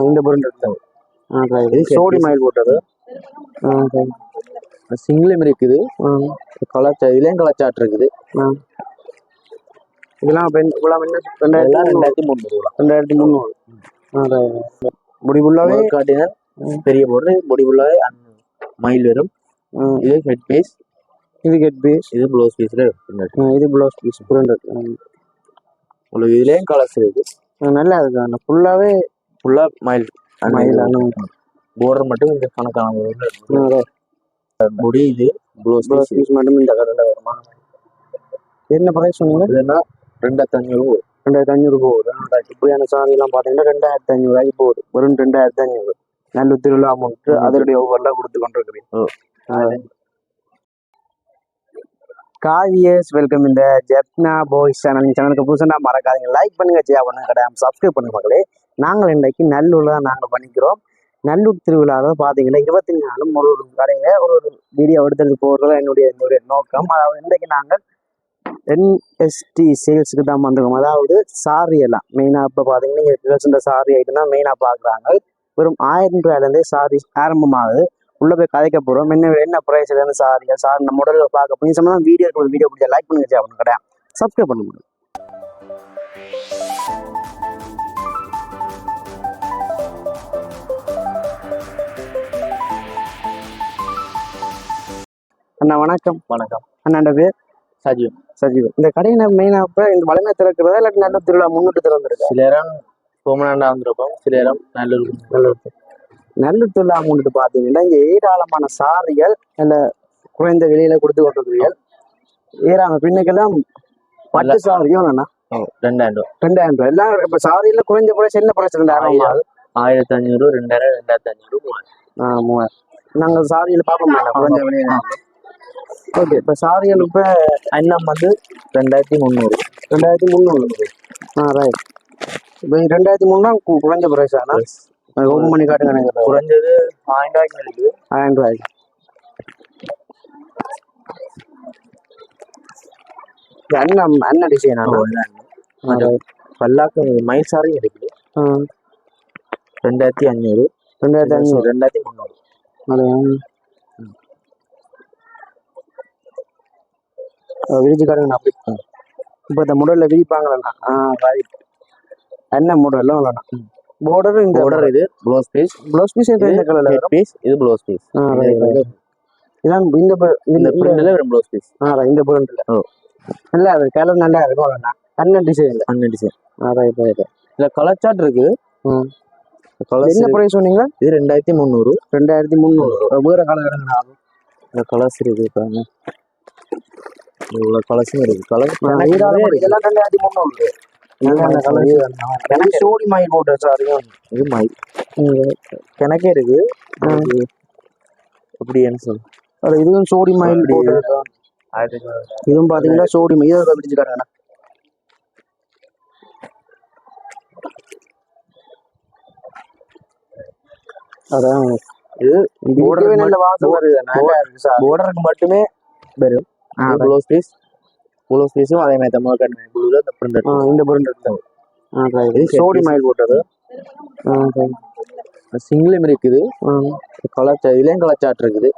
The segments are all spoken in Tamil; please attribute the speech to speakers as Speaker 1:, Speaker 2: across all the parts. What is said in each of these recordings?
Speaker 1: இந்த பொருள் இருக்குது. சோடி மயில் போட்டது.
Speaker 2: சிங்கிளும் இருக்குது. கலச்சா இதுலயும் கலச்சாட்டு இருக்குது.
Speaker 1: இதெல்லாம் என்ன
Speaker 2: 2300.
Speaker 1: 2300. முடிவுள்ளாவே
Speaker 2: காட்டினர் பெரிய போடுறது முடிவுள்ளாவே மயில் வரும். இது ஹெட் பீஸ்,
Speaker 1: இது ஹெட் பீஸ்,
Speaker 2: இது ப்ளவுஸ் பீஸ்ல
Speaker 1: இது ப்ளவுஸ் பீஸ்.
Speaker 2: உங்களுக்கு இதுலயும் கலர்ஸ் இருக்கு.
Speaker 1: நல்லா இருக்கு. ஃபுல்லா
Speaker 2: மயில் போர்டர் மட்டும் இந்த கணக்கான முடி. இது ப்ளவுஸ் பீஸ்
Speaker 1: மட்டும் இந்த கடையில் வருமா? என்ன பிரைஸ் சொன்னீங்க?
Speaker 2: இதுனா 2500.
Speaker 1: 2500 போகுது. இப்படியான சாதியெல்லாம் பார்த்தீங்கன்னா 2500 போகுது. வெறும் 2500. நல்ல திருவிழா அமௌண்ட் அதனுடைய ஒவ்வொருலாம் கொடுத்து கொண்டிருக்கிறேன். காவியர்ஸ் வெல்கம் இந்த ஜெப்னா பாய்ஸ் சேனலுக்கு புதுசாக மறக்காதீங்க. லைக் பண்ணுங்க, ஷேர் பண்ணுங்க, கிடையாது சப்ஸ்கிரைப் பண்ணுங்க மக்களே. நாங்கள் இன்றைக்கு நல்லூர்ல தான் நாங்கள் பண்ணிக்கிறோம். நல்லூர் திருவிழாவில் பார்த்தீங்கன்னா 24 ஒரு கடையை ஒரு வீடியோ எடுத்துட்டு போகிறது என்னுடைய நோக்கம். அதாவது இன்றைக்கு நாங்கள் NST சேல்ஸுக்கு தான் வந்துடும். அதாவது சாரி எல்லாம் மெயினாக இப்போ பார்த்தீங்கன்னா நீங்கள் இந்த சாரி ஐட்டம் தான் மெயினாக பார்க்குறாங்க. வெறும் 1000 ரூபாயிலேருந்தே சாரி ஆரம்பமாகுது. உள்ளே போய் கதைக்க போகிறோம். என்ன ப்ரைஸ்லேருந்து சாரி நம்ம உடலில் பார்க்க போய் சொன்னால் வீடியோ பிடிச்சா லைக் பண்ணுங்க, ஷேர் பண்ணுங்க, கிடையாது சப்ஸ்கிரைப் பண்ண முடியும். அண்ணா வணக்கம்.
Speaker 2: வணக்கம்.
Speaker 1: அண்ணாண்ட பேர் சஜீவ். இந்த கடையை மெயினாக இப்போ இந்த வளமை திறக்கிறதா இல்லாட்டி நல்லூர் திருவிழா முன்னிட்டு திறந்துருக்கு?
Speaker 2: சில நேரம் கோமனாண்டா வந்திருப்போம், சில நேரம்
Speaker 1: நல்லூர் திருவிழா முன்னிட்டு பார்த்தீங்கன்னா இங்கே ஏராளமான சாரிகள் நல்ல குறைந்த விலையில கொடுத்து கொண்டிருக்கிறீர்கள். ஏராளம் பின்னுக்கெல்லாம் பட்டு சாரியும் வேணா
Speaker 2: 2000
Speaker 1: ரூபாய் எல்லாம். இப்போ சாரியில் குறைஞ்ச பிரைஸ் என்ன பிரைஸ்?
Speaker 2: 1500, 2000, 2500,
Speaker 1: 3000. நாங்கள் சாரியில் பார்க்க மாட்டோம் குறைஞ்ச விலையில. ஓகே. இப்போ சாரிகள் இப்போ
Speaker 2: அண்ணம் வந்து 2300.
Speaker 1: 2300. ரைட். இப்போ 2300 குறைஞ்ச பிரைஸ் ஆனால் ஓப்பன் பண்ணி காட்டுங்க. எனக்கு
Speaker 2: குறைஞ்சது 1000 ரூபாய்க்கு இருக்குது.
Speaker 1: 1000 ரூபாய்க்கு. அண்ணன் டிசைன்
Speaker 2: பல்லாக்கு மயில் சாரி இருக்குது. 2500, 2300.
Speaker 1: விரிச்சு காட்டுங்க. அப்படி இப்போ இந்த முடலில் விரிப்பாங்களா? ரைட். என்ன முடலும் இல்லைண்ணா border இந்த
Speaker 2: border இது ப்ளவுஸ் பீஸ்
Speaker 1: இந்த கலர்ல
Speaker 2: ஹெட் பீஸ், இது ப்ளவுஸ் பீஸ்.
Speaker 1: இதான் இந்த
Speaker 2: பிரிண்ட்ல வரும் ப்ளவுஸ் பீஸ்.
Speaker 1: இந்த பிரிண்ட்ல நல்லா இருக்கு. கலர் நல்லா இருக்கும். அண்ணன் டிசைன்
Speaker 2: ரைட். இல்ல கலர் சார்ட் இருக்கு.
Speaker 1: என்ன பிரைஸ் சொன்னீங்க?
Speaker 2: இது 2300.
Speaker 1: 2300. வேற கலர் எடுங்க.
Speaker 2: இந்த கலர்ஸ் இருக்கு பாருங்க. இவ்வளவு கலர்ஸும் இருக்கு. கலர்
Speaker 1: இதெல்லாம் 2300. சோடி மயில் போட்ட சாரியும்
Speaker 2: இது மயில் கணக்கே இருக்கு. அப்படின்னு சொல்லு.
Speaker 1: இதுவும் சோடி மயில் போட்டு. இதுவும் பாத்தீங்கன்னா சோடி மயில் பிடிச்சுக்காரங்கண்ணா. அதான் இது
Speaker 2: போர்டருக்கு மட்டுமே வரும். ப்ளவுஸ் பீஸும் அதே மாதிரி தமிழ் இந்த பிரிண்ட்
Speaker 1: சோடி மயில் போட்டது.
Speaker 2: சிங்கிளும் இருக்குது. கலர் இதுலயும் கலச்சாட்டு இருக்குது.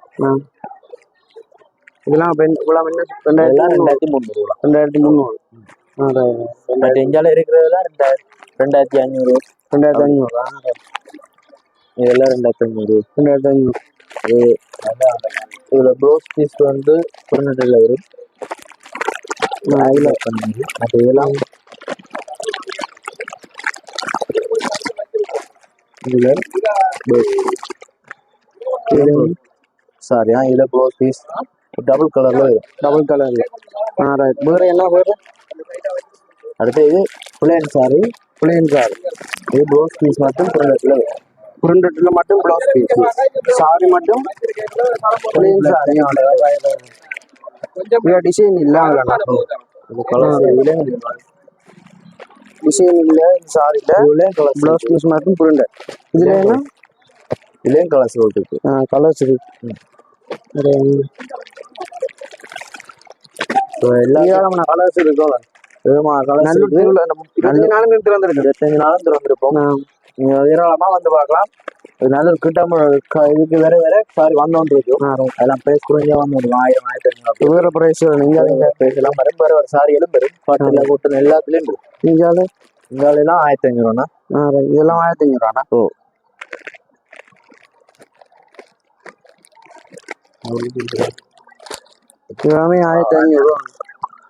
Speaker 1: இதெல்லாம்
Speaker 2: 2300.
Speaker 1: 2300.
Speaker 2: இந்தியாவில் இருக்கிறதுல 2500.
Speaker 1: 2500.
Speaker 2: இதெல்லாம் 2500.
Speaker 1: 2500.
Speaker 2: இதுல ப்ளவுஸ் பீஸ் வந்து 200 வரும். இதெல்லாம் சாரி இதுல ப்ளவுஸ் பீஸ் டபுள் கலர்ல வரும்.
Speaker 1: வேற என்ன வேறு?
Speaker 2: அடுத்து இது பிளேன் சாரி. இது ப்ளவுஸ் பீஸ் மட்டும்
Speaker 1: 200 மட்டும் ப்ளவுஸ் பீஸ். சாரி மட்டும் பிளேன் சாரி. டிசைன் இல்லாம டிசைன் இல்லை. சாரி இல்லை. ப்ளவுஸ் பீஸ் மட்டும் புரிண்ட. இதுல என்ன?
Speaker 2: இதுலயும் கலர்ஸ் இருக்கு.
Speaker 1: கலர்ஸ் இருக்கு. ஏராளமான கலர்ஸ் இருக்கும்.
Speaker 2: 25 நாளும் திறந்திருப்போம். நீங்க ஏராளமா வந்து பார்க்கலாம். இது நல்ல ஒரு கிட்ட இதுக்கு வேற வேற சாரி வந்தோன்னு இருக்கும். அதெல்லாம் பிரைஸ் குறைஞ்சா வந்து 1000 1500
Speaker 1: வேற பிரைஸ் நீங்க
Speaker 2: பிரைஸ் எல்லாம் வரும். வேற ஒரு சாரிகளும் வரும். பாட்டுல கூட்டம் எல்லாத்துலயும் வரும்.
Speaker 1: நீங்க
Speaker 2: இங்காலாம் 1500
Speaker 1: இதெல்லாம் 1500
Speaker 2: ஓ
Speaker 1: எல்லாமே 1500.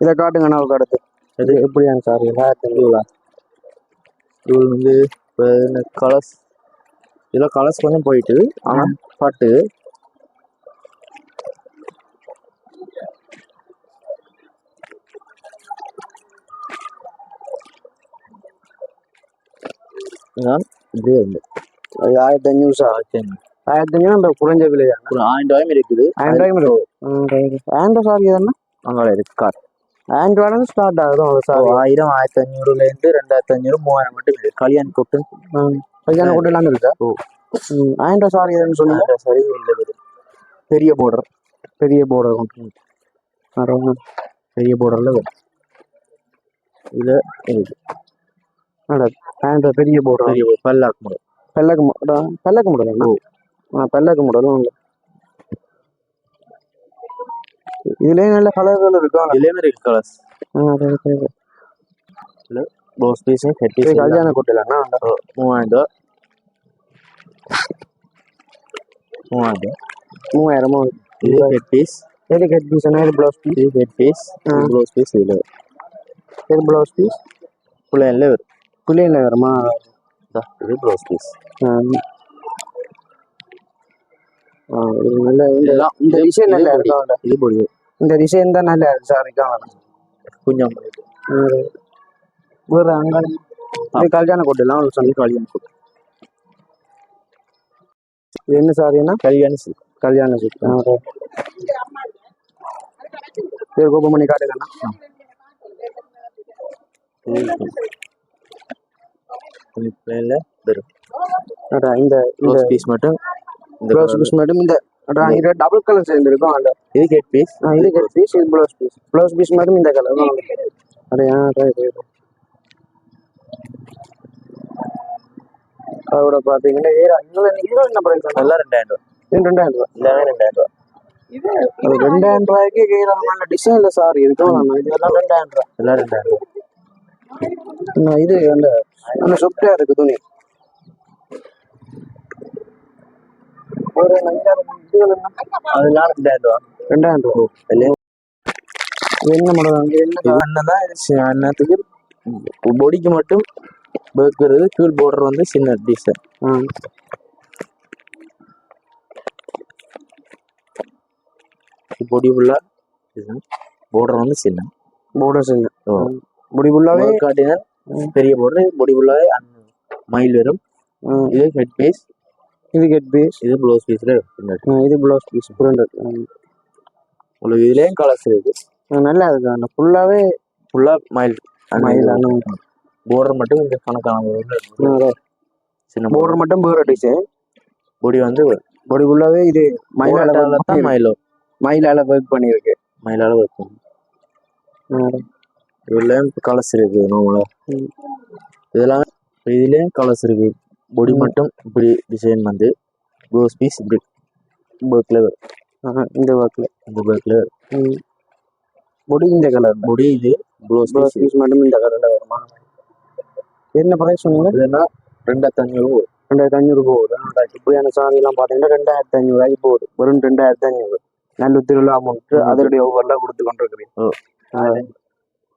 Speaker 1: இதை காட்டுங்க நான் அடுத்து
Speaker 2: இது
Speaker 1: எப்படியாங்க சார் 1500?
Speaker 2: இது வந்து இப்போ கலர்ஸ் இதெல்லாம் கலர்ஸ் கொஞ்சம் போயிட்டு ஆனா பட்டு நான் இப்படியே வந்து
Speaker 1: 1500 சார். 1500 அந்த குறைஞ்ச விலையா?
Speaker 2: ஒரு 1000 இருக்குது.
Speaker 1: 1000 சார் என்ன
Speaker 2: அங்கே இருக்கு கார்
Speaker 1: 1000 ஸ்டார்ட் ஆகுது சார்.
Speaker 2: 1000 1500 இருந்து 2500 3000 மட்டும் இருக்குது. கல்யாண் கொட்டு
Speaker 1: கல்யாண கூட்டம் எல்லாமே இருக்கா?
Speaker 2: ஓ
Speaker 1: 1000 சார் எதுன்னு சொல்லுங்க.
Speaker 2: சரி இல்லை பெரிய border
Speaker 1: பெரிய போர்டர் கொண்டு
Speaker 2: பெரிய borderல வரும். இதுல இருக்கு
Speaker 1: 1000 பெரிய போர்டர்
Speaker 2: பெரிய பல்லாக்கு model.
Speaker 1: பல்லக்கு மாடல். பல்லக்கு மாடலும் இதுலயே நல்ல கலர்கள் இருக்கும்.
Speaker 2: இதுலயுமே இருக்கு colours. Blouse piece head piece
Speaker 1: கல்யாண கூட்டலாம்
Speaker 2: 3000 இது ஹெட் பீஸ்.
Speaker 1: எது ஹெட் பீஸ் இது ப்ளவுஸ் பீஸ்.
Speaker 2: இது ஹெட் பீஸ் ப்ளவுஸ் பீஸ் இதுல
Speaker 1: இது ப்ளவுஸ் பீஸ்
Speaker 2: புள்ளையில வரும்.
Speaker 1: புள்ளையில வருமா?
Speaker 2: இது ப்ளவுஸ் பீஸ்.
Speaker 1: இது நல்ல இந்த டிசைன் நல்லா இருக்கும்.
Speaker 2: இது பொடி
Speaker 1: இந்த டிசைன் தான் நல்லா இருக்கு சார்.
Speaker 2: கொஞ்சம்
Speaker 1: வேற அங்க இது கல்யாண கூட்டலாம் சொல்லி
Speaker 2: கல்யாண கூட்டு
Speaker 1: என்ன சார்? என்ன கல்யாண சீட் பேர் கோபம் பண்ணி காட்டுங்கண்ணா. இந்த
Speaker 2: ப்ளவுஸ் பீஸ் மட்டும்
Speaker 1: ப்ளவுஸ் பீஸ் மட்டும் இந்த டபுள் கலர் சேர்ந்து இருக்கும். அந்த
Speaker 2: இது ஹெட் பீஸ்.
Speaker 1: இது ஹெட் பீஸ். இது ப்ளவுஸ் பீஸ் மட்டும் இந்த கலர். அப்படியா? அதோட பாத்தீங்கன்னா இன்னும் என்ன பிரைஸ்?
Speaker 2: எல்லாம் 2000
Speaker 1: 2000
Speaker 2: எல்லாமே 2000
Speaker 1: 2000 ரூபாய்க்கு நல்ல டிசைன்ல சார் இருக்கும். இதெல்லாம் 2000
Speaker 2: எல்லாம் 2000
Speaker 1: இது அந்த அந்த சொப்டா இருக்கு துணி. ஒரு
Speaker 2: அதெல்லாம் 2000
Speaker 1: என்ன மாடல்?
Speaker 2: என்னதான் அண்ணத்துக்கு பொடிக்கு மட்டும் வைக்கிறது. கீழ் border வந்து சின்ன டிசைன். பொடி ஃபுல்லா border வந்து சின்ன பொடி ஃபுல்லாவே காட்டினா பெரிய border. பொடி ஃபுல்லாவே மயில் வரும். இது ஹெட் பீஸ். இது ப்ளவுஸ் பீஸ்ல
Speaker 1: இது ப்ளவுஸ் பீஸ் பிரிண்டட்.
Speaker 2: உங்களுக்கு இதுலயும் கலர்ஸ் இருக்கு.
Speaker 1: நல்லா இருக்கு.
Speaker 2: ஃபுல்லா மயில்
Speaker 1: மயில்
Speaker 2: border மட்டும் இந்த கணக்கான சின்ன
Speaker 1: border மட்டும் வேற டிசைன்.
Speaker 2: பொடி வந்து
Speaker 1: பொடி ஃபுல்லாவே இது மயிலால ஒர்க் பண்ணிருக்கு.
Speaker 2: மயிலால ஒர்க் பண்ணி இதுலயும் கலர்ஸ் இருக்கு. நார்மலா இதெல்லாம் இதுலயும் கலர்ஸ் இருக்கு. பொடி மட்டும் இப்படி டிசைன் வந்து ப்ளவுஸ் பீஸ் இப்படி ஒர்க்ல வரும்.
Speaker 1: இந்த ஒர்க்ல பொடி இந்த கலர்.
Speaker 2: பொடி இது ப்ளவுஸ்
Speaker 1: பீஸ் மட்டும் இந்த கலர்ல வருமா? என்ன பிரைஸ் சொன்னீங்க?
Speaker 2: இதுனா 2500
Speaker 1: 2500 போகுது. இப்படியான சாரி எல்லாம் பாத்தீங்கன்னா 2500 போகுது. வெறும் 2500 நல்ல திருவிழா அமௌண்ட் அதனுடைய ஒவ்வொரு கொடுத்து கொண்டிருக்கிறீங்க.